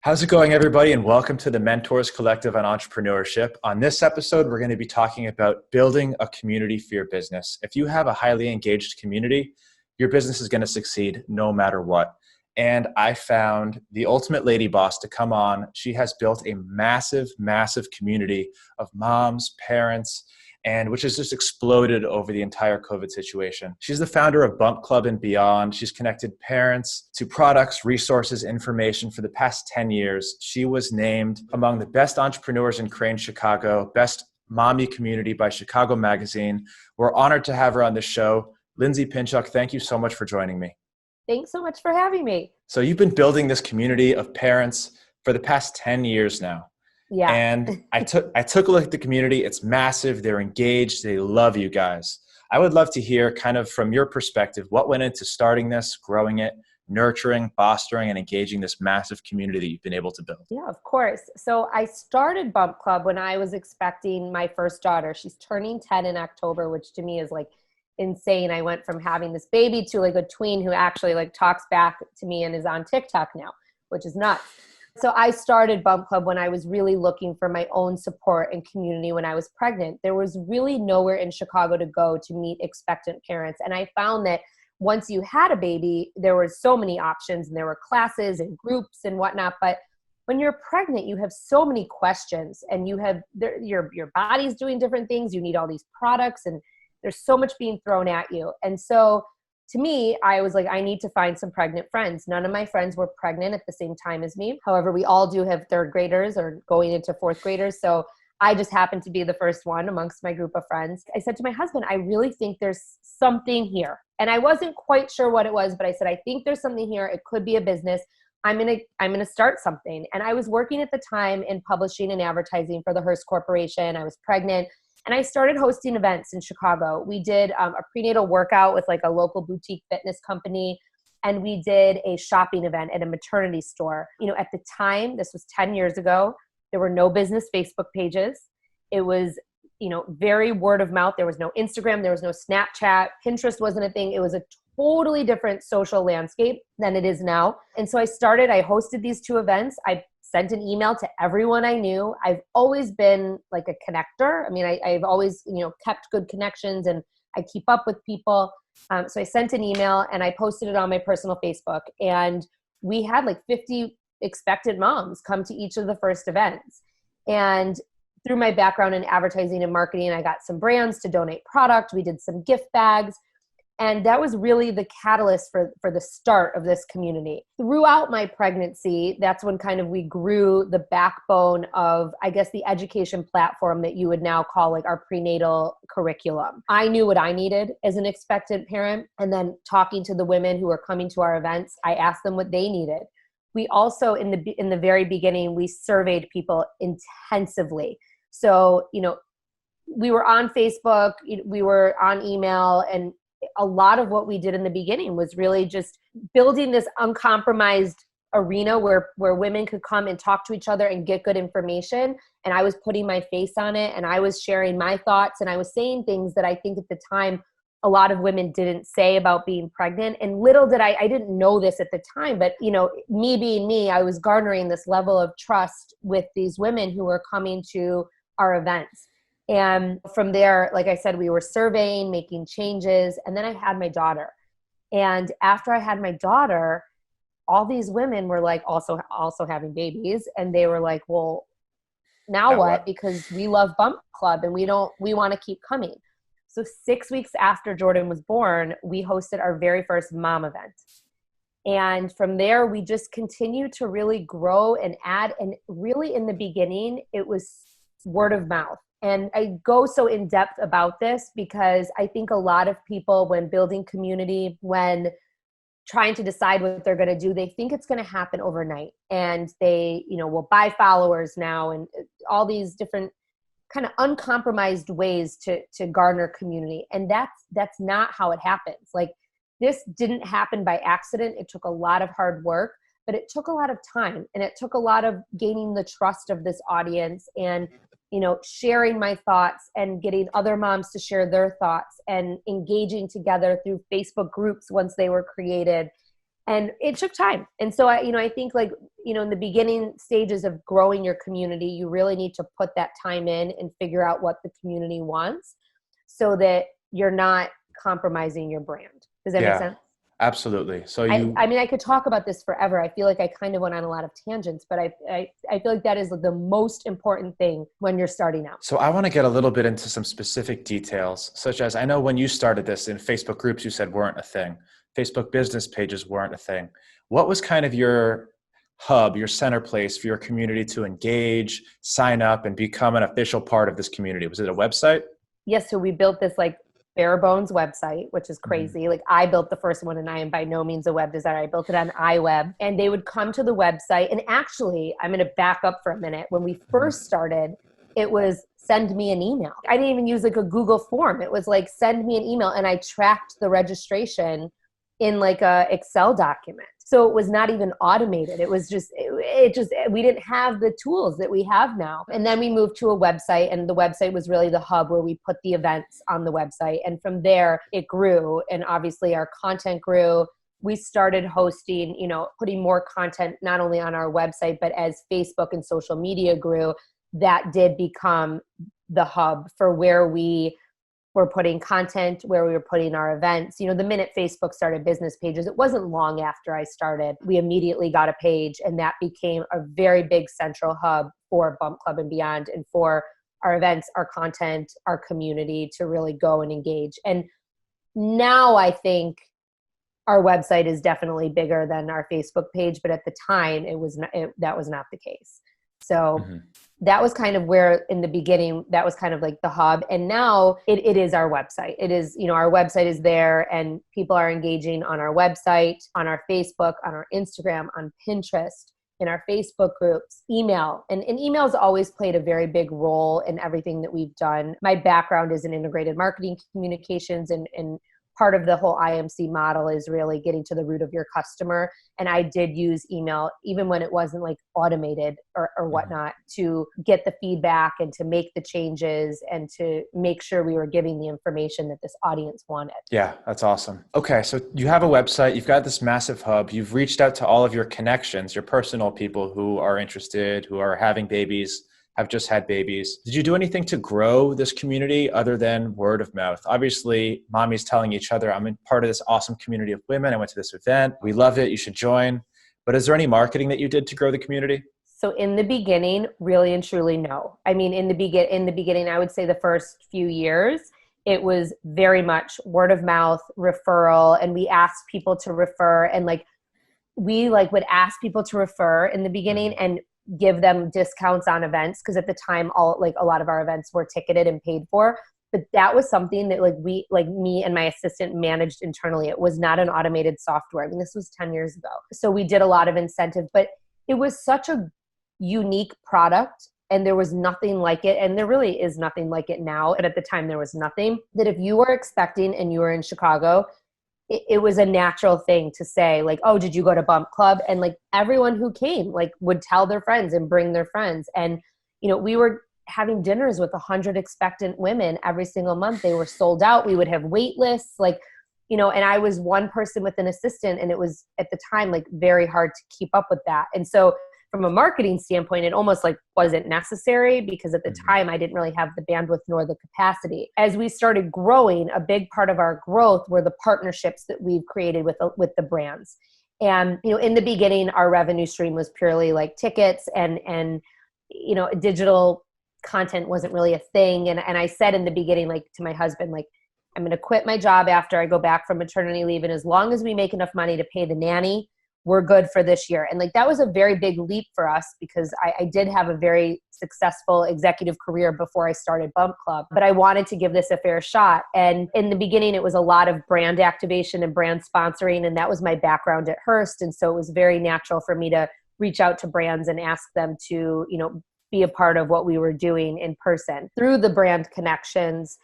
How's it going, everybody? And welcome to the Mentors Collective on Entrepreneurship. On this episode, we're going to be talking about building a community for your business. If you have a highly engaged community, your business is going to succeed no matter what. And I found the ultimate lady boss to come on. She has built a massive, massive community of moms, parents, and which has just exploded over the entire COVID situation. She's the founder of Bump Club and Beyond. She's connected parents to products, resources, information for the past 10 years. She was named among the best entrepreneurs in Crane, Chicago, best mommy community by Chicago Magazine. We're honored to have her on the show. Lindsay Pinchuk, thank you so much for joining me. Thanks so much for having me. So you've been building this community of parents for the past 10 years now. Yeah. And I took a look at the community. It's massive. They're engaged. They love you guys. I would love to hear kind of from your perspective, what went into starting this, growing it, nurturing, fostering, and engaging this massive community that you've been able to build. Yeah, of course. So I started Bump Club when I was expecting my first daughter. She's turning 10 in October, which to me is like insane. I went from having this baby to like a tween who actually like talks back to me and is on TikTok now, which is nuts. So I started Bump Club when I was really looking for my own support and community when I was pregnant. There was really nowhere in Chicago to go to meet expectant parents. And I found that once you had a baby, there were so many options and there were classes and groups and whatnot. But when you're pregnant, you have so many questions and you have your body's doing different things. You need all these products and there's so much being thrown at you. And so to me, I was like, I need to find some pregnant friends. None of my friends were pregnant at the same time as me. However, we all do have third graders or going into fourth graders. So I just happened to be the first one amongst my group of friends. I said to my husband, I really think there's something here. And I wasn't quite sure what it was, but I said, I think there's something here. It could be a business. I'm gonna start something. And I was working at the time in publishing and advertising for the Hearst Corporation. I was pregnant. And I started hosting events in Chicago. We did a prenatal workout with like a local boutique fitness company. And we did a shopping event at a maternity store. You know, at the time, this was 10 years ago, there were no business Facebook pages. It was, very word of mouth. There was no Instagram. There was no Snapchat. Pinterest wasn't a thing. It was a totally different social landscape than it is now. And so I hosted these two events. I sent an email to everyone I knew. I've always been like a connector. I mean, I've always, kept good connections and I keep up with people. So I sent an email and I posted it on my personal Facebook. And we had like 50 expected moms come to each of the first events. And through my background in advertising and marketing, I got some brands to donate product. We did some gift bags. And that was really the catalyst for the start of this community. Throughout my pregnancy, that's when kind of we grew the backbone of, I guess, the education platform that you would now call like our prenatal curriculum. I knew what I needed as an expectant parent. And then talking to the women who were coming to our events, I asked them what they needed. We also, in the very beginning, we surveyed people intensively. So, we were on Facebook, we were on email, and a lot of what we did in the beginning was really just building this uncompromised arena where women could come and talk to each other and get good information. And I was putting my face on it and I was sharing my thoughts and I was saying things that I think at the time a lot of women didn't say about being pregnant. And little did I didn't know this at the time, but me being me, I was garnering this level of trust with these women who were coming to our events. And from there, like I said, we were surveying, making changes. And then I had my daughter. And after I had my daughter, all these women were like also having babies. And they were like, well, now what? Because we love Bump Club and we want to keep coming. So 6 weeks after Jordan was born, we hosted our very first mom event. And from there, we just continued to really grow and add. And really in the beginning, it was word of mouth. And I go so in depth about this because I think a lot of people, when building community, when trying to decide what they're going to do, they think it's going to happen overnight. And they, will buy followers now and all these different kind of uncompromised ways to garner community. And that's not how it happens. Like, this didn't happen by accident. It took a lot of hard work, but it took a lot of time and it took a lot of gaining the trust of this audience and, sharing my thoughts and getting other moms to share their thoughts and engaging together through Facebook groups once they were created. And it took time. And so I think like, in the beginning stages of growing your community, you really need to put that time in and figure out what the community wants so that you're not compromising your brand. Does that make sense? Absolutely. So I mean, I could talk about this forever. I feel like I kind of went on a lot of tangents, but I feel like that is the most important thing when you're starting out. So I want to get a little bit into some specific details, such as I know when you started this in Facebook groups, you said weren't a thing. Facebook business pages weren't a thing. What was kind of your hub, your center place for your community to engage, sign up, and become an official part of this community? Was it a website? Yes. So we built this like bare bones website, which is crazy. Like I built the first one and I am by no means a web designer. I built it on iWeb, and they would come to the website. And actually, I'm going to back up for a minute. When we first started, it was send me an email. I didn't even use like a Google form. It was like send me an email, and I tracked the registration in like a Excel document. So it was not even automated. It was just, we didn't have the tools that we have now. And then we moved to a website, and the website was really the hub where we put the events on the website. And from there it grew. And obviously our content grew. We started hosting, putting more content, not only on our website, but as Facebook and social media grew, that did become the hub for where we were putting content, where we were putting our events. The minute Facebook started business pages, it wasn't long after I started, we immediately got a page, and that became a very big central hub for Bump Club and beyond, and for our events, our content, our community to really go and engage. And now I think our website is definitely bigger than our Facebook page, but at the time that was not the case. So that was kind of where in the beginning, that was kind of like the hub. And now it is our website. It is, our website is there, and people are engaging on our website, on our Facebook, on our Instagram, on Pinterest, in our Facebook groups, email. And email's always played a very big role in everything that we've done. My background is in integrated marketing communications, and part of the whole IMC model is really getting to the root of your customer. And I did use email, even when it wasn't like automated or whatnot, to get the feedback and to make the changes and to make sure we were giving the information that this audience wanted. Yeah, that's awesome. Okay, so you have a website, you've got this massive hub, you've reached out to all of your connections, your personal people who are interested, who are having babies, have just had babies. Did you do anything to grow this community other than word of mouth? Obviously, mommy's telling each other, I'm part of this awesome community of women. I went to this event. We love it. You should join. But is there any marketing that you did to grow the community? So in the beginning, really and truly, no. I mean, in the beginning, I would say the first few years, it was very much word of mouth, referral, and we asked people to refer, and we would ask people to refer in the beginning and give them discounts on events, because at the time a lot of our events were ticketed and paid for. But that was something that me and my assistant managed internally. It was not an automated software. I mean, this was 10 years ago. So we did a lot of incentive, but it was such a unique product, and there was nothing like it. And there really is nothing like it now. But at the time there was nothing, that if you were expecting and you were in Chicago, it was a natural thing to say oh, did you go to Bump Club? And everyone who came would tell their friends and bring their friends. And, we were having dinners with 100 expectant women every single month. They were sold out. We would have wait lists, and I was one person with an assistant, and it was at the time very hard to keep up with that. And so from a marketing standpoint, it almost wasn't necessary, because at the time I didn't really have the bandwidth nor the capacity. As we started growing, a big part of our growth were the partnerships that we've created with the brands. And, in the beginning, our revenue stream was purely tickets, and digital content wasn't really a thing. And I said in the beginning, to my husband, I'm going to quit my job after I go back from maternity leave. And as long as we make enough money to pay the nanny, we're good for this year. And that was a very big leap for us, because I did have a very successful executive career before I started Bump Club, but I wanted to give this a fair shot. And in the beginning, it was a lot of brand activation and brand sponsoring. And that was my background at Hearst. And so it was very natural for me to reach out to brands and ask them to, be a part of what we were doing in person. Through the brand connections,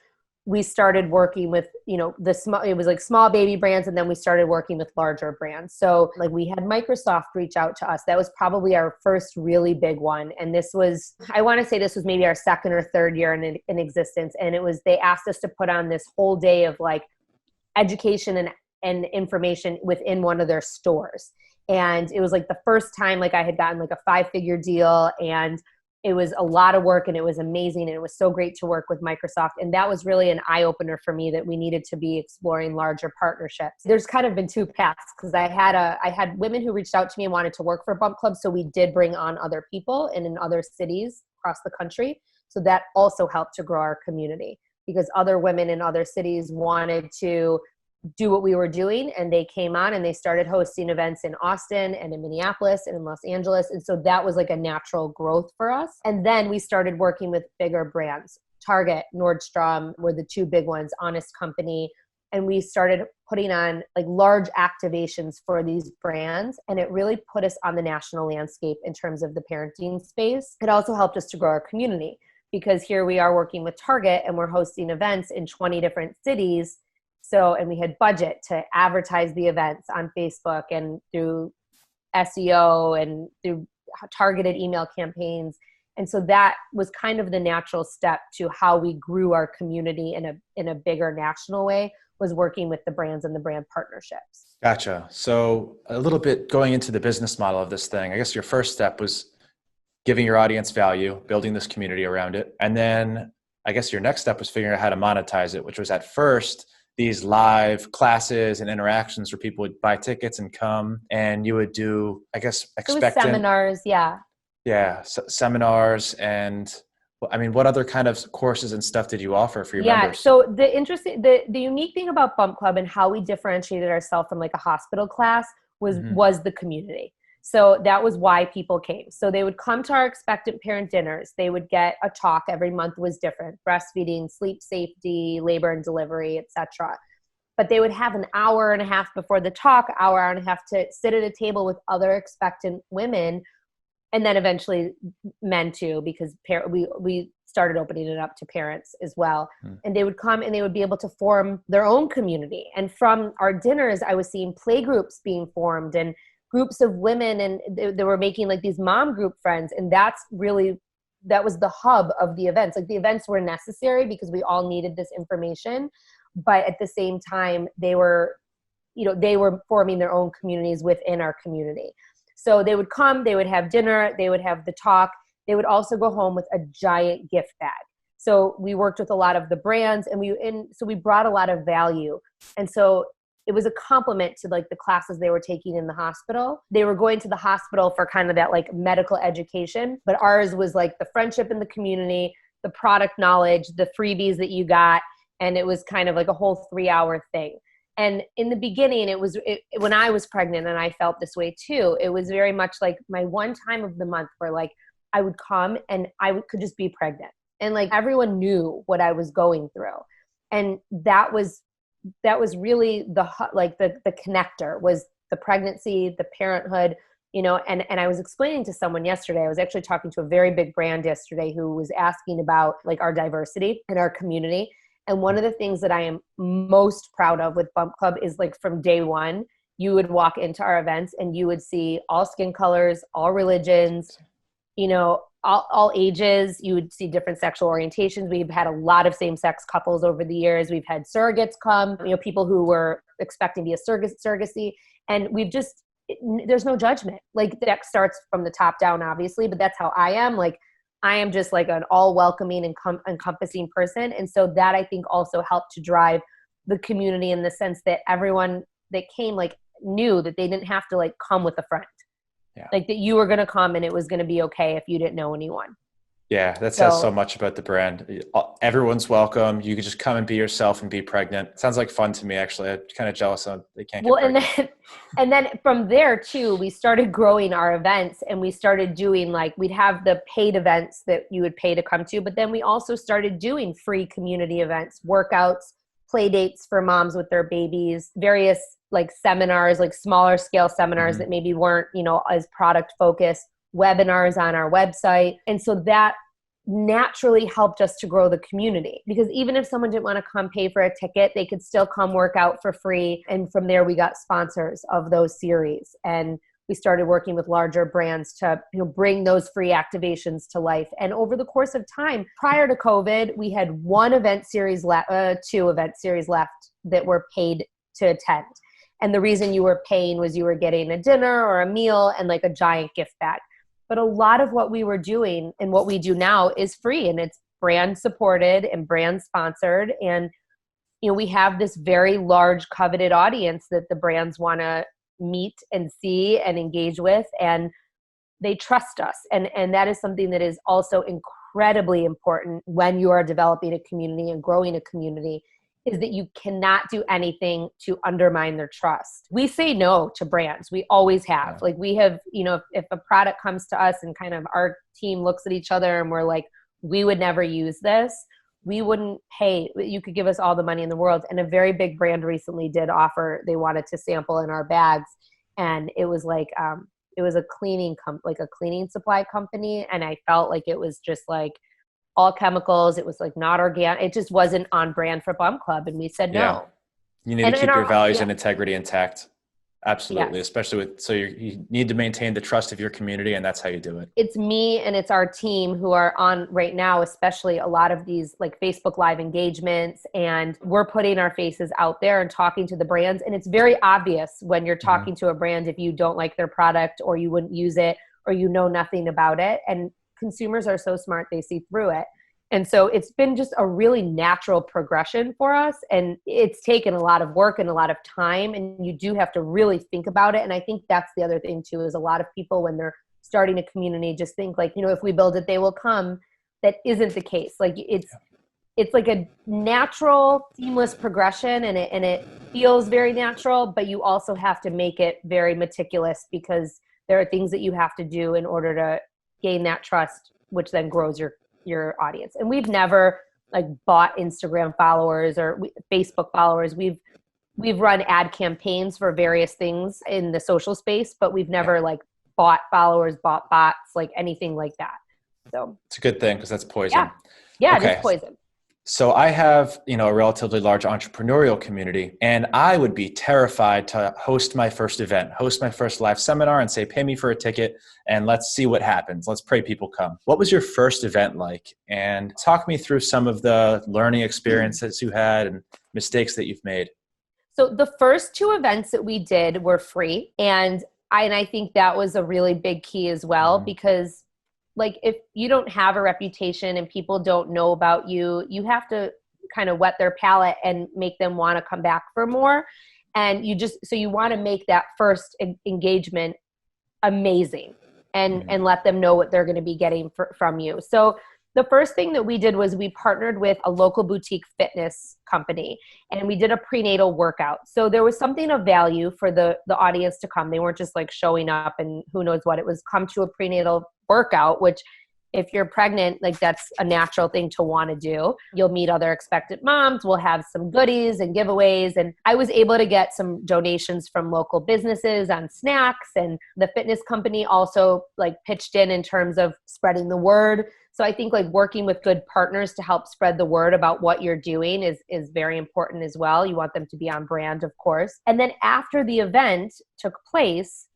we started working with, it was small baby brands, and then we started working with larger brands. So we had Microsoft reach out to us. That was probably our first really big one. And I want to say this was maybe our second or third year in existence. And they asked us to put on this whole day of education and and information within one of their stores. And it was like the first time like I had gotten like a 5-figure deal, and it was a lot of work and it was amazing. And it was so great to work with Microsoft. And that was really an eye opener for me that we needed to be exploring larger partnerships. There's kind of been two paths, because I had women who reached out to me and wanted to work for Bump Club. So we did bring on other people and in other cities across the country. So that also helped to grow our community, because other women in other cities wanted to do what we were doing, and they came on and they started hosting events in Austin and in Minneapolis and in Los Angeles. And so that was like a natural growth for us. And then we started working with bigger brands. Target, Nordstrom were the two big ones, Honest Company. And we started putting on like large activations for these brands. And it really put us on the national landscape in terms of the parenting space. It also helped us to grow our community, because here we are working with Target and we're hosting events in 20 different cities. So, and we had budget to advertise the events on Facebook and through SEO and through targeted email campaigns. And so that was kind of the natural step to how we grew our community in a bigger national way, was working with the brands and the brand partnerships. Gotcha. So a little bit going into the business model of this thing, I guess your first step was giving your audience value, building this community around it. And then I guess your next step was figuring out how to monetize it, which was at first these live classes and interactions where people would buy tickets and come, and you would do, I guess, seminars. Yeah. Yeah. Seminars. And I mean, what other kind of courses and stuff did you offer for your members? So the unique thing about Bump Club and how we differentiated ourselves from like a hospital class was the community. So that was why people came. So they would come to our expectant parent dinners. They would get a talk. Every month was different: breastfeeding, sleep safety, labor and delivery, etc. But they would have an hour and a half before the talk, hour and a half to sit at a table with other expectant women, and then eventually men too, because we started opening it up to parents as well. And they would come and they would be able to form their own community. And from our dinners, I was seeing play groups being formed and groups of women, and they were making like these mom group friends. And that was the hub of the events. Like the events were necessary because we all needed this information. But at the same time, they were forming their own communities within our community. So they would come, they would have dinner, they would have the talk. They would also go home with a giant gift bag. So we worked with a lot of the brands, and so we brought a lot of value. And so it was a complement to like the classes they were taking in the hospital. They were going to the hospital for kind of that like medical education, but ours was like the friendship in the community, the product knowledge, the freebies that you got. And it was kind of like a whole 3-hour thing. And in the beginning, when I was pregnant, and I felt this way too, it was very much like my one time of the month where like I would come and I could just be pregnant. And like everyone knew what I was going through. And that was really the connector, was the pregnancy, the parenthood, and I was explaining to someone yesterday, I was actually talking to a very big brand yesterday who was asking about like our diversity in our community. And one of the things that I am most proud of with Bump Club is like from day one, you would walk into our events and you would see all skin colors, all religions, all ages. You would see different sexual orientations. We've had a lot of same-sex couples over the years. We've had surrogates come, people who were expecting to be a surrogacy. And there's no judgment. Like that starts from the top down, obviously, but that's how I am. Like I am just like an all welcoming and encompassing person. And so that I think also helped to drive the community in the sense that everyone that came like knew that they didn't have to like come with a friend. Yeah. Like that you were going to come and it was going to be okay if you didn't know anyone. Yeah, that says so much about the brand. Everyone's welcome. You can just come and be yourself and be pregnant. It sounds like fun to me, actually. I'm kind of jealous of they can't get pregnant. And then from there too, we started growing our events, and we started doing like, we'd have the paid events that you would pay to come to, but then we also started doing free community events, workouts, play dates for moms with their babies, various like seminars, like smaller scale seminars that maybe weren't, as product focused, webinars on our website. And so that naturally helped us to grow the community, because even if someone didn't want to come pay for a ticket, they could still come work out for free. And from there, we got sponsors of those series. And we started working with larger brands to bring those free activations to life. And over the course of time, prior to COVID, we had two event series left that were paid to attend. And the reason you were paying was you were getting a dinner or a meal and like a giant gift bag. But a lot of what we were doing and what we do now is free, and it's brand supported and brand sponsored. And, we have this very large coveted audience that the brands want to meet and see and engage with, and they trust us. And that is something that is also incredibly important when you are developing a community and growing a community, is that you cannot do anything to undermine their trust. We say no to brands. We always have. Like we have, if a product comes to us and kind of our team looks at each other and we're like, we would never use this, we wouldn't pay. You could give us all the money in the world. And a very big brand recently did offer, they wanted to sample in our bags. And it was like, it was a cleaning supply company. And I felt like it was just like all chemicals. It was like not organic. It just wasn't on brand for Bum Club. And we said no. Yeah. You need to keep your values and integrity intact. Absolutely. Yes. Especially so you need to maintain the trust of your community, and that's how you do it. It's me and it's our team who are on right now, especially a lot of these like Facebook Live engagements, and we're putting our faces out there and talking to the brands. And it's very obvious when you're talking to a brand if you don't like their product or you wouldn't use it or you know nothing about it. And consumers are so smart, they see through it. And so it's been just a really natural progression for us. And it's taken a lot of work and a lot of time. And you do have to really think about it. And I think that's the other thing too, is a lot of people when they're starting a community just think like, if we build it, they will come. That isn't the case. Like it's like a natural, seamless progression, and it feels very natural, but you also have to make it very meticulous because there are things that you have to do in order to gain that trust, which then grows your audience. And we've never like bought Instagram followers or Facebook followers. We've run ad campaigns for various things in the social space, but we've never like bought followers, bought bots, like anything like that. So it's a good thing because that's poison. Yeah, okay. It is poison. So I have, a relatively large entrepreneurial community, and I would be terrified to host my first event, host my first live seminar and say, pay me for a ticket and let's see what happens. Let's pray people come. What was your first event like? And talk me through some of the learning experiences you had and mistakes that you've made. So the first two events that we did were free. And I think that was a really big key as well, because like if you don't have a reputation and people don't know about you, you have to kind of whet their palate and make them want to come back for more. And so you want to make that first engagement amazing and let them know what they're going to be getting from you. So the first thing that we did was we partnered with a local boutique fitness company, and we did a prenatal workout. So there was something of value for the audience to come. They weren't just like showing up and who knows what. It was come to a prenatal workout, which if you're pregnant, like that's a natural thing to want to do. You'll meet other expectant moms. We'll have some goodies and giveaways. And I was able to get some donations from local businesses on snacks, and the fitness company also like pitched in terms of spreading the word. So I think like working with good partners to help spread the word about what you're doing is very important as well. You want them to be on brand, of course. And then after the event took place,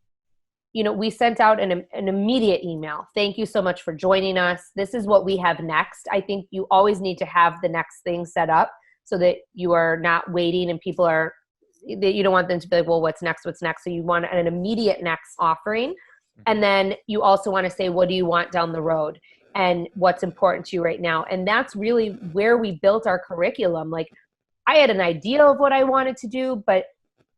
we sent out an immediate email. Thank you so much for joining us. This is what we have next. I think you always need to have the next thing set up so that you are not waiting and you don't want them to be like, well, what's next? So you want an immediate next offering. And then you also want to say, what do you want down the road? And what's important to you right now? And that's really where we built our curriculum. Like I had an idea of what I wanted to do, but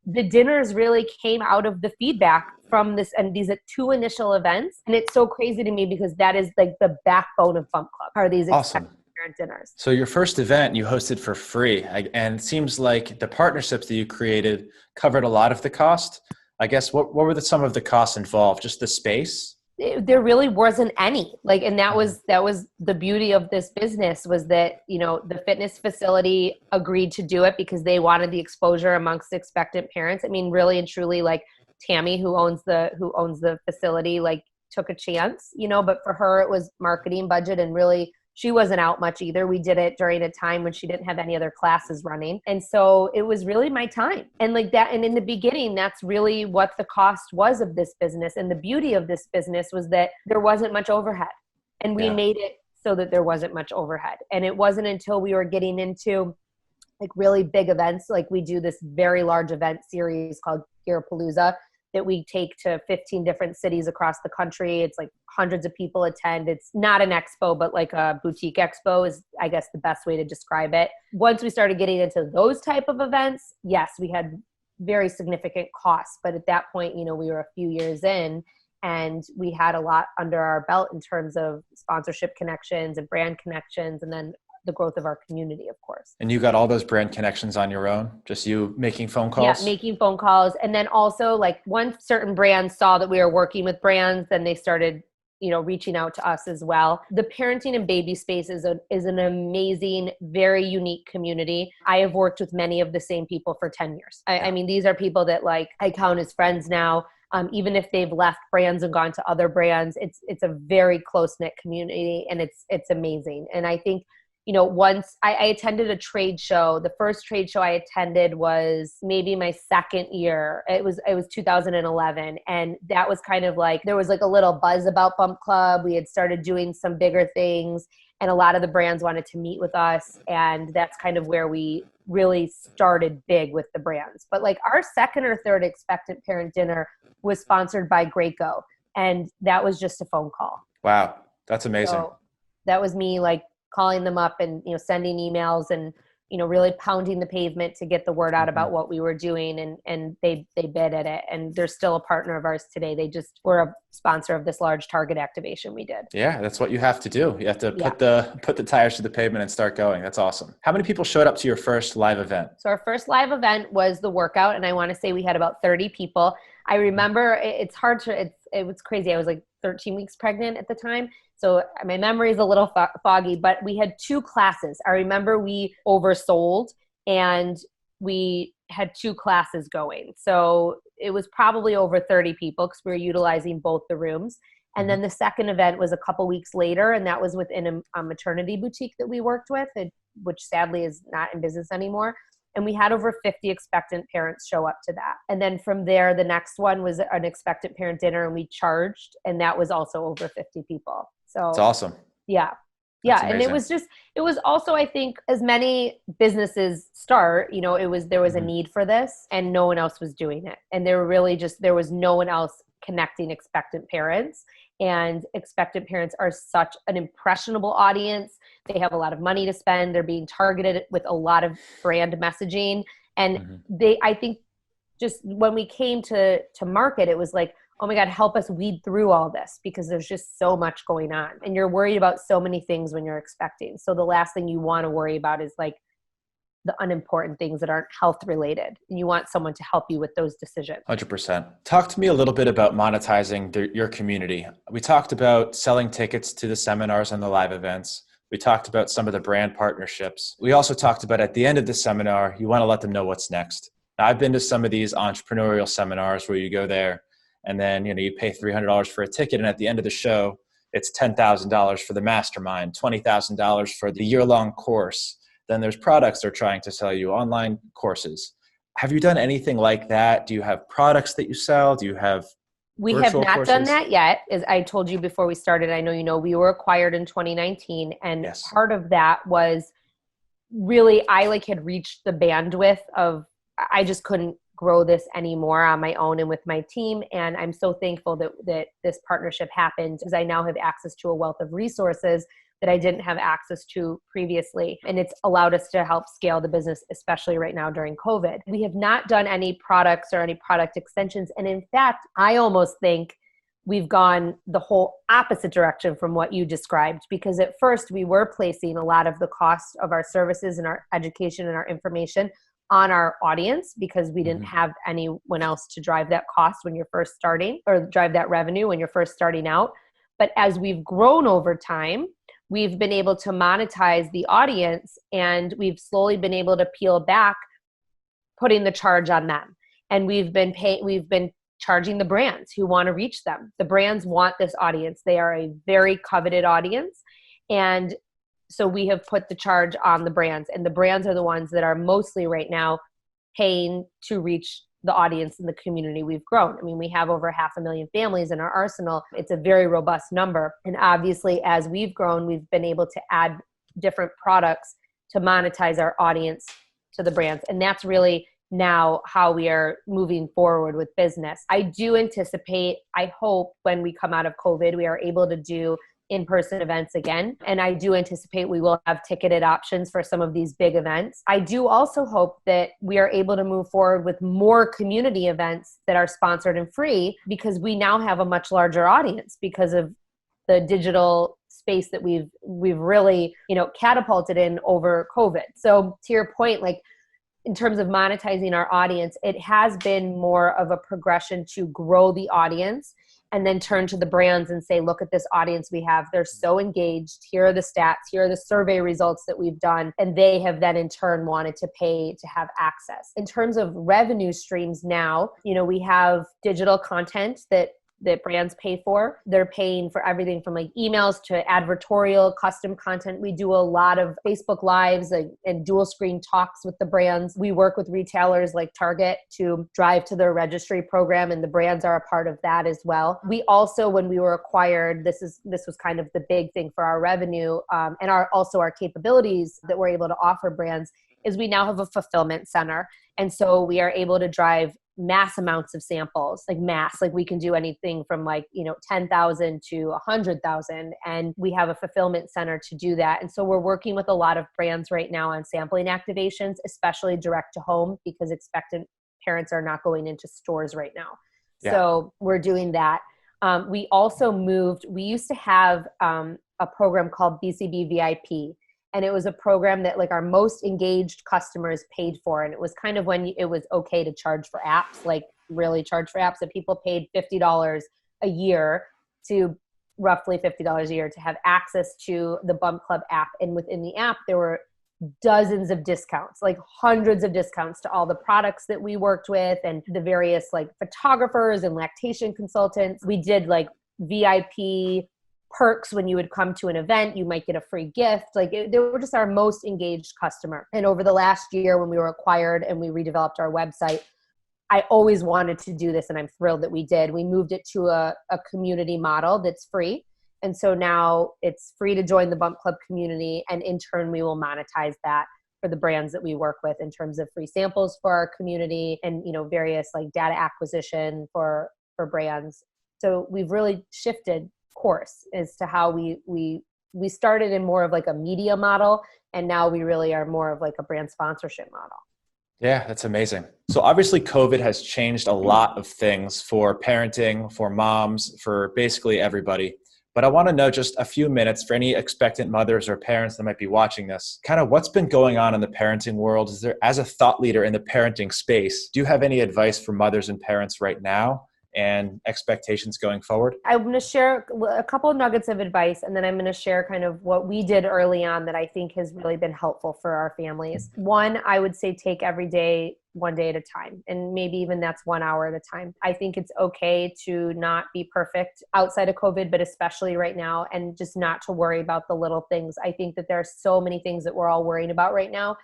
the dinners really came out of the feedback from this and these two initial events. And it's so crazy to me because that is like the backbone of Bump Club, are these awesome parent dinners. So your first event you hosted for free, and it seems like the partnerships that you created covered a lot of the cost. I guess what were some of the costs involved? Just the space? There really wasn't any. Like, and that was the beauty of this business, was that, the fitness facility agreed to do it because they wanted the exposure amongst expectant parents. I mean, really and truly, like Tammy, who owns the facility, like took a chance, but for her, it was marketing budget, and really she wasn't out much either. We did it during a time when she didn't have any other classes running. And so it was really my time. And like that, and in the beginning, that's really what the cost was of this business. And the beauty of this business was that there wasn't much overhead. And we made it so that there wasn't much overhead. And it wasn't until we were getting into like really big events. Like we do this very large event series called Gearapalooza that we take to 15 different cities across the country. It's like hundreds of people attend. It's not an expo, but like a boutique expo is, I guess, the best way to describe it. Once we started getting into those type of events, yes, we had very significant costs. But at that point, we were a few years in and we had a lot under our belt in terms of sponsorship connections and brand connections, and then the growth of our community, of course. And you got all those brand connections on your own? Just you making phone calls? Yeah, making phone calls. And then also like once certain brands saw that we were working with brands, then they started, reaching out to us as well. The parenting and baby space is an amazing, very unique community. I have worked with many of the same people for 10 years. I mean, these are people that like I count as friends now. Even if they've left brands and gone to other brands, it's a very close-knit community, and it's amazing. And I think, once I attended a trade show, the first trade show I attended was maybe my second year. It was 2011. And that was kind of like, there was like a little buzz about Bump Club. We had started doing some bigger things and a lot of the brands wanted to meet with us. And that's kind of where we really started big with the brands. But like our second or third expectant parent dinner was sponsored by Graco. And that was just a phone call. Wow. That's amazing. So that was me like calling them up and, sending emails and, really pounding the pavement to get the word out about what we were doing. And they bid at it. And they're still a partner of ours today. They just were a sponsor of this large Target activation we did. Yeah, that's what you have to do. You have to put the tires to the pavement and start going. That's awesome. How many people showed up to your first live event? So our first live event was the workout. And I want to say we had about 30 people. I remember it was crazy. I was like 13 weeks pregnant at the time. So my memory is a little foggy, but we had 2 classes. I remember we oversold and we had 2 classes going. So it was probably over 30 people because we were utilizing both the rooms. And then the second event was a couple weeks later, and that was within a maternity boutique that we worked with, which sadly is not in business anymore. And we had over 50 expectant parents show up to that. And then from there, the next one was an expectant parent dinner, and we charged, and that was also over 50 people. So it's awesome. Yeah. Yeah. And it was also, I think, as many businesses start, there was a need for this and no one else was doing it. And there was no one else connecting expectant parents. And expectant parents are such an impressionable audience. They have a lot of money to spend. They're being targeted with a lot of brand messaging. And I think just when we came to market, it was like, oh my God, help us weed through all this because there's just so much going on. And you're worried about so many things when you're expecting. So the last thing you want to worry about is like the unimportant things that aren't health related. And you want someone to help you with those decisions. 100%. Talk to me a little bit about monetizing your community. We talked about selling tickets to the seminars and the live events. We talked about some of the brand partnerships. We also talked about at the end of the seminar, you want to let them know what's next. Now, I've been to some of these entrepreneurial seminars where you go there and then, you pay $300 for a ticket. And at the end of the show, it's $10,000 for the mastermind, $20,000 for the year-long course. Then there's products they're trying to sell you, online courses. Have you done anything like that? Do you have products that you sell? Do you have We have not done that yet. As I told you before we started, I know we were acquired in 2019. And part of that was really, I had reached the bandwidth of, I just couldn't grow this anymore on my own and with my team. And I'm so thankful that this partnership happened because I now have access to a wealth of resources that I didn't have access to previously. And it's allowed us to help scale the business, especially right now during COVID. We have not done any products or any product extensions. And in fact, I almost think we've gone the whole opposite direction from what you described, because at first we were placing a lot of the cost of our services and our education and our information on our audience because we didn't have anyone else to drive that cost when you're first starting or drive that revenue when you're first starting out. But as we've grown over time, we've been able to monetize the audience and we've slowly been able to peel back, putting the charge on them. And we've been charging the brands who want to reach them. The brands want this audience. They are a very coveted audience. And so we have put the charge on the brands, and the brands are the ones that are mostly right now paying to reach the audience in the community we've grown. I mean, we have over 500,000 families in our arsenal. It's a very robust number. And obviously, as we've grown, we've been able to add different products to monetize our audience to the brands. And that's really now how we are moving forward with business. I do anticipate, I hope when we come out of COVID, we are able to do in-person events again. And I do anticipate we will have ticketed options for some of these big events. I do also hope that we are able to move forward with more community events that are sponsored and free, because we now have a much larger audience because of the digital space that we've really, catapulted in over COVID. So to your point, like in terms of monetizing our audience, it has been more of a progression to grow the audience and then turn to the brands and say, look at this audience we have. They're so engaged. Here are the stats. Here are the survey results that we've done. And they have then in turn wanted to pay to have access. In terms of revenue streams now, we have digital content that brands pay for. They're paying for everything from like emails to advertorial, custom content. We do a lot of Facebook Lives and dual screen talks with the brands. We work with retailers like Target to drive to their registry program, and the brands are a part of that as well. We also, when we were acquired, this was kind of the big thing for our revenue and also our capabilities that we're able to offer brands, is we now have a fulfillment center. And so we are able to drive mass amounts of samples, like we can do anything from 10,000 to 100,000. And we have a fulfillment center to do that. And so we're working with a lot of brands right now on sampling activations, especially direct to home, because expectant parents are not going into stores right now. Yeah. So we're doing that. We also we used to have a program called BCB VIP. And it was a program that like our most engaged customers paid for. And it was kind of when it was okay to charge for apps, like really charge for apps, that people paid $50 a year to roughly $50 a year to have access to the Bump Club app. And within the app, there were dozens of discounts, like hundreds of discounts to all the products that we worked with and the various like photographers and lactation consultants. We did like VIP perks. When you would come to an event, you might get a free gift. They were just our most engaged customer. And over the last year, when we were acquired and we redeveloped our website, I always wanted to do this, and I'm thrilled that we did. We moved it to a community model that's free. And so now it's free to join the Bump Club community. And in turn, we will monetize that for the brands that we work with in terms of free samples for our community and, various like data acquisition for brands. So we've really shifted course as to how we started in more of like a media model, and now we really are more of like a brand sponsorship model. Yeah, that's amazing. So obviously COVID has changed a lot of things for parenting, for moms, for basically everybody. But I want to know just a few minutes for any expectant mothers or parents that might be watching this, kind of what's been going on in the parenting world. Is there, as a thought leader in the parenting space, do you have any advice for mothers and parents right now and expectations going forward? I'm going to share a couple of nuggets of advice, and then I'm going to share kind of what we did early on that I think has really been helpful for our families. One, I would say take every day one day at a time, and maybe even that's 1 hour at a time. I think it's okay to not be perfect outside of COVID, but especially right now, and just not to worry about the little things. I think that there are so many things that we're all worrying about right now,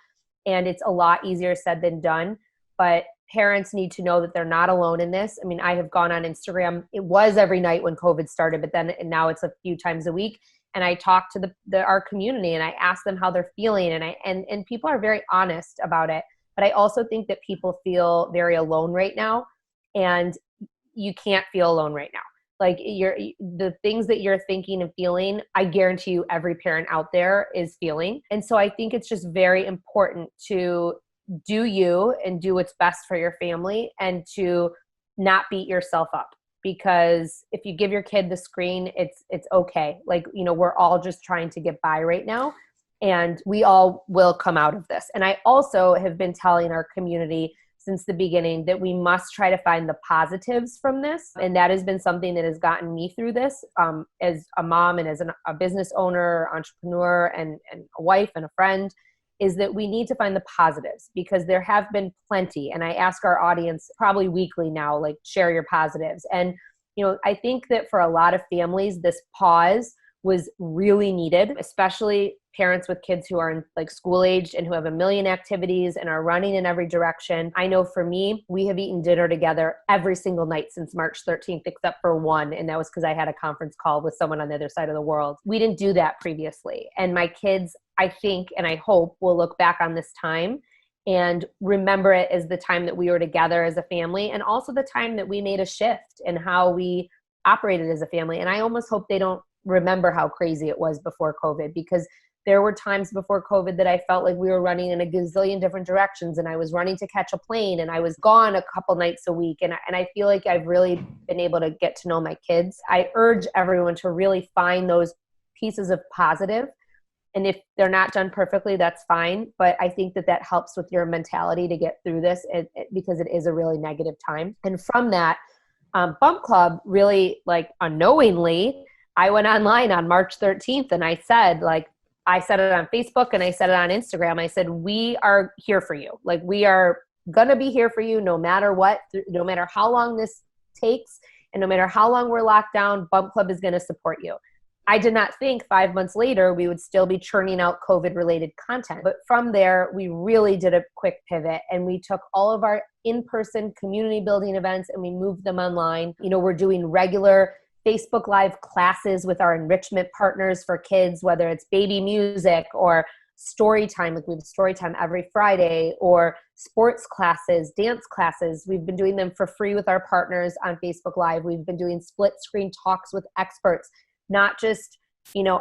and it's a lot easier said than done. But parents need to know that they're not alone in this. I mean, I have gone on Instagram. It was every night when COVID started, but then now it's a few times a week. And I talk to our community and I ask them how they're feeling. And people are very honest about it. But I also think that people feel very alone right now, and you can't feel alone right now. Like the things that you're thinking and feeling, I guarantee you every parent out there is feeling. And so I think it's just very important to do you and do what's best for your family, and to not beat yourself up, because if you give your kid the screen, it's okay. Like, we're all just trying to get by right now, and we all will come out of this. And I also have been telling our community since the beginning that we must try to find the positives from this. And that has been something that has gotten me through this as a mom and as a business owner, entrepreneur, and a wife and a friend, is that we need to find the positives, because there have been plenty. And I ask our audience probably weekly now, like, share your positives. And, I think that for a lot of families, this pause was really needed, especially parents with kids who are in like school aged and who have a million activities and are running in every direction. I know for me, we have eaten dinner together every single night since March 13th, except for one. And that was because I had a conference call with someone on the other side of the world. We didn't do that previously. And my kids, I think, and I hope, will look back on this time and remember it as the time that we were together as a family, and also the time that we made a shift in how we operated as a family. And I almost hope they don't remember how crazy it was before COVID, because there were times before COVID that I felt like we were running in a gazillion different directions, and I was running to catch a plane, and I was gone a couple nights a week. And I feel like I've really been able to get to know my kids. I urge everyone to really find those pieces of positive. And if they're not done perfectly, that's fine. But I think that helps with your mentality to get through this, because it is a really negative time. And from that, Bump Club, really like unknowingly, I went online on March 13th and I said it on Facebook and I said it on Instagram. I said, we are here for you. Like, we are going to be here for you no matter what, no matter how long this takes, and no matter how long we're locked down, Bump Club is going to support you. I did not think 5 months later we would still be churning out COVID-related content. But from there, we really did a quick pivot, and we took all of our in-person community building events and we moved them online. We're doing regular Facebook Live classes with our enrichment partners for kids, whether it's baby music or story time. Like, we have story time every Friday, or sports classes, dance classes. We've been doing them for free with our partners on Facebook Live. We've been doing split screen talks with experts, not just,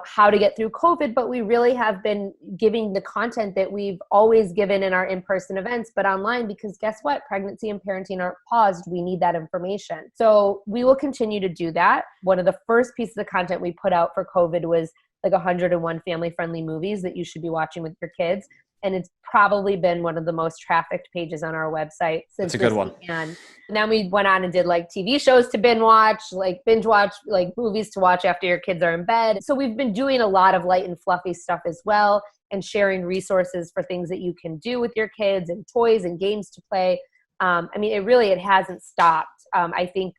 how to get through COVID, but we really have been giving the content that we've always given in our in-person events, but online, because guess what? Pregnancy and parenting aren't paused. We need that information. So we will continue to do that. One of the first pieces of content we put out for COVID was like 101 family-friendly movies that you should be watching with your kids. And it's probably been one of the most trafficked pages on our website since That's a good one. began. And then we went on and did like TV shows to binge watch, like movies to watch after your kids are in bed. So we've been doing a lot of light and fluffy stuff as well, and sharing resources for things that you can do with your kids, and toys and games to play. It hasn't stopped. I think,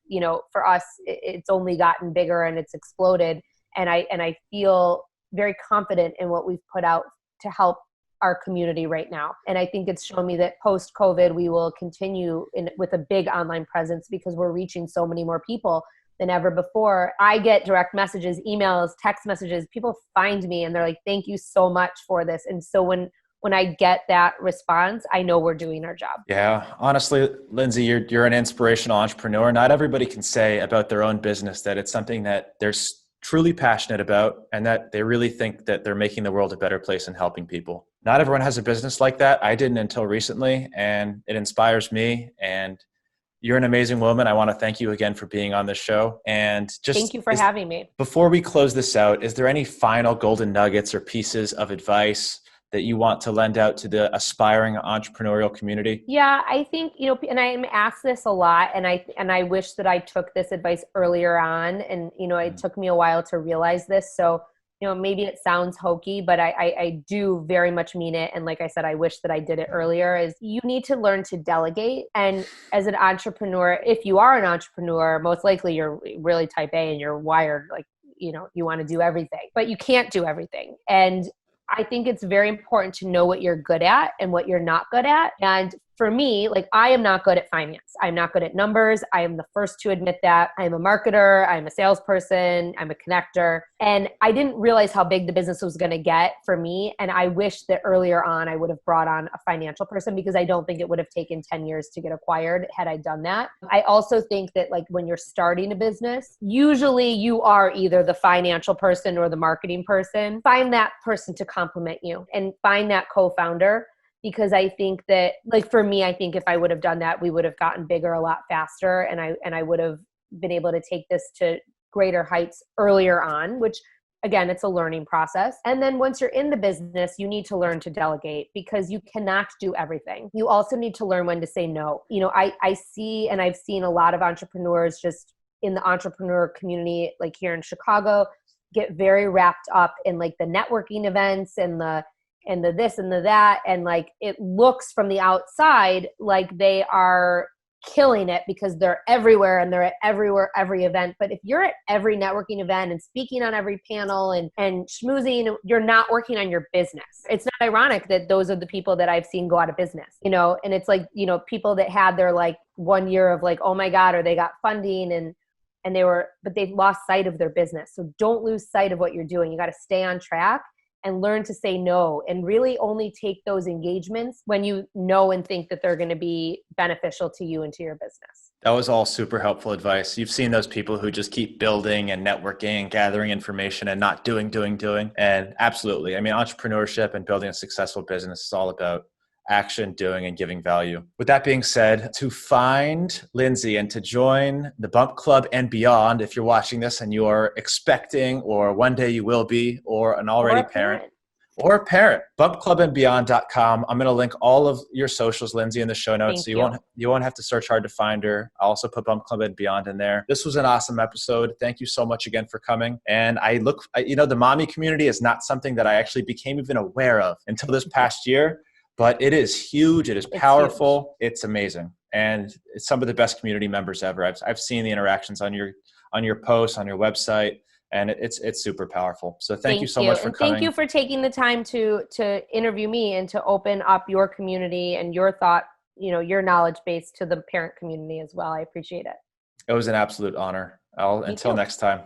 for us, it's only gotten bigger and it's exploded. And I feel very confident in what we've put out to help our community right now. And I think it's shown me that post-COVID, we will continue with a big online presence, because we're reaching so many more people than ever before. I get direct messages, emails, text messages. People find me and they're like, thank you so much for this. And so when I get that response, I know we're doing our job. Yeah. Honestly, Lindsay, you're an inspirational entrepreneur. Not everybody can say about their own business that it's something that they're truly passionate about, and that they really think that they're making the world a better place and helping people. Not everyone has a business like that. I didn't until recently, and it inspires me. And you're an amazing woman. I want to thank you again for being on this show. And thank you for having me. Before we close this out, is there any final golden nuggets or pieces of advice that you want to lend out to the aspiring entrepreneurial community? Yeah, I think, and I'm asked this a lot, and I wish that I took this advice earlier on, and, it took me a while to realize this. So, maybe it sounds hokey, but I do very much mean it. And like I said, I wish that I did it earlier, is you need to learn to delegate. And as an entrepreneur, if you are an entrepreneur, most likely you're really type A and you're wired like, you want to do everything, but you can't do everything. And I think it's very important to know what you're good at and what you're not good at. And for me, I am not good at finance. I'm not good at numbers. I am the first to admit that. I'm a marketer. I'm a salesperson. I'm a connector. And I didn't realize how big the business was going to get for me. And I wish that earlier on I would have brought on a financial person, because I don't think it would have taken 10 years to get acquired had I done that. I also think that when you're starting a business, usually you are either the financial person or the marketing person. Find that person to complement you, and find that co-founder. Because I think that, for me, I think if I would have done that, we would have gotten bigger a lot faster, and I would have been able to take this to greater heights earlier on, which, again, it's a learning process. And then once you're in the business, you need to learn to delegate, because you cannot do everything. You also need to learn when to say no. I see, and I've seen a lot of entrepreneurs just in the entrepreneur community, here in Chicago, get very wrapped up in the networking events and the this and the that. And it looks from the outside like they are killing it because they're everywhere and they're at every event. But if you're at every networking event and speaking on every panel and schmoozing, you're not working on your business. It's not ironic that those are the people that I've seen go out of business, and it's people that had their 1 year of oh my God, or they got funding but they've lost sight of their business. So don't lose sight of what you're doing. You got to stay on track and learn to say no, and really only take those engagements when you know and think that they're going to be beneficial to you and to your business. That was all super helpful advice. You've seen those people who just keep building and networking and gathering information and not doing. And absolutely. I mean, entrepreneurship and building a successful business is all about action, doing, and giving value. With that being said, to find Lindsay and to join the Bump Club and beyond, if you're watching this and you are expecting, or one day you will be, or an already parent, or a parent, bumpclubandbeyond.com. I'm going to link all of your socials, Lindsay, in the show notes. So you won't have to search hard to find her. I'll also put Bump Club and Beyond in there. This was an awesome episode. Thank you so much again for coming. And the mommy community is not something that I actually became even aware of until this past year, but it is huge. It is powerful. It's amazing. And it's some of the best community members ever. I've seen the interactions on your posts, on your website. And it's super powerful. So thank you so much for coming. Thank you for taking the time to interview me and to open up your community and your thought, your knowledge base to the parent community as well. I appreciate it. It was an absolute honor. Until next time.